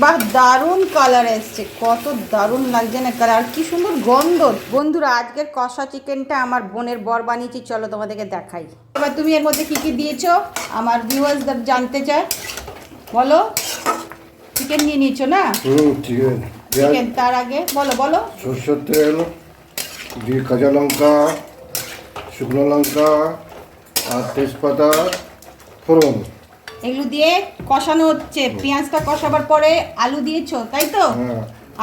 বাহ, দারুণ কালার এসছে, কত দারুণ লাগছে না কালার, কি সুন্দর গন্ধ। বন্ধুরা, আজকের কষা চিকেনটা আমার বোনের বর বানিয়েছি, চলো তোমাদেরকে দেখাই। এবার তুমি এর মধ্যে কি কি দিয়েছো আমার ভিউয়ার্সদের জানতে চায়, বলো। চিকেন নিয়ে নিয়েছো না? চিকেন তার আগে বলো বলো। সরষের তেল দিয়ে, কাঁচা লঙ্কা, শুকনো লঙ্কা আর তেজপাতা ফোড়ন, এগুলো দিয়ে কষানো হচ্ছে। পেঁয়াজটা কষাবার পরে আলু দিয়েছো, তাই তো?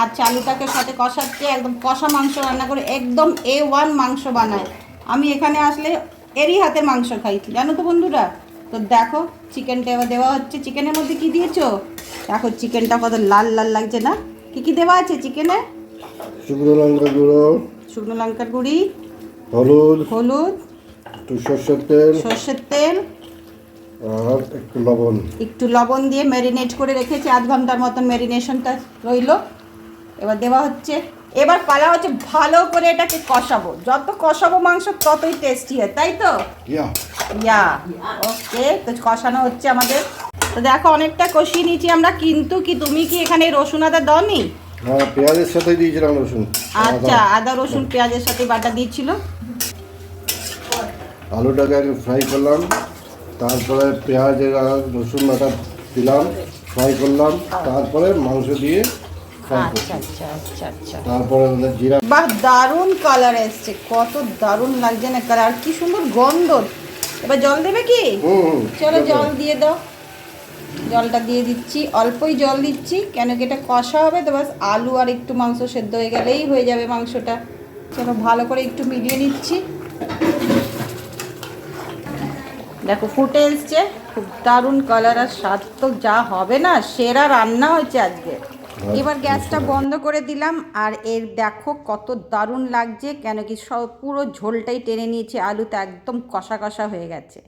আচ্ছা, আলুটাকে সাথে কষাচ্ছে, একদম কষা মাংস রান্না করে, একদম A1 মাংস বানায়। আমি এখানে আসলে এরই হাতে মাংস খাই, জানো তো বন্ধুরা। তো দেখো চিকেনটা এবার দেওয়া হচ্ছে। চিকেনের মধ্যে কি দিয়েছো দেখো, চিকেনটা কত লাল লাল লাগছে না। কি কি দেওয়া আছে চিকেনে? শুকনো লঙ্কা গুঁড়ো, শুকনো লঙ্কার গুঁড়ি, হলুদ, হলুদ, একটু সর্ষের তেল আর একটু লবণ দিয়ে ম্যারিনেট করে রেখেছি, আধ ঘন্টার মতন ম্যারিনেশনটা রইলো। এবার দেওয়া হচ্ছে। এবার পালা হচ্ছে ভালো করে এটাকে কষাবো, যত কষাবো মাংস ততই টেস্টি হয়, তাই তো? ইয়া ওকে, তো কষানো হচ্ছে আমাদের। তো দেখো অনেকটা কষিয়ে নিয়েছি আমরা, কিন্তু কি তুমি কি এখানে রসুন আদা দাওনি? হ্যাঁ, পেঁয়াজের সাথে দিয়েছিলাম রসুন। আচ্ছা, আদা রসুন পেঁয়াজের সাথে বাটা দিয়েছিল। আলুটাকে আগে ফ্রাই করলাম, তারপরে পেঁয়াজের আর রসুন বাটা দিলাম, ফ্রাই করলাম, তারপরে মাংস দিয়ে আচ্ছা আচ্ছা আচ্ছা আচ্ছা, তারপরে জিরা। বাহ, দারুণ কালার এসছে, কত দারুণ লাগছে না কালার, কি সুন্দর গন্ধ। এবার জল দেবে কি? চলো জল দিয়ে দাও। জলটা দিয়ে দিচ্ছি, অল্পই জল দিচ্ছি, কেন কি এটা কষা হবে তো, বাস আলু আর একটু মাংস সেদ্ধ হয়ে গেলেই হয়ে যাবে মাংসটা। চলো ভালো করে একটু মিলিয়ে নিচ্ছি। দেখো ফুটে এসছে, খুব দারুণ কালার, আর স্বাদ তো যা হবে না, সেরা রান্না হয়েছে আজকে। এবার গ্যাসটা বন্ধ করে দিলাম, আর এর দেখো কত দারুণ লাগছে, কেন কি সব পুরো ঝোলটাই টেনে নিয়েছে, আলুটা একদম কষা কষা হয়ে গেছে।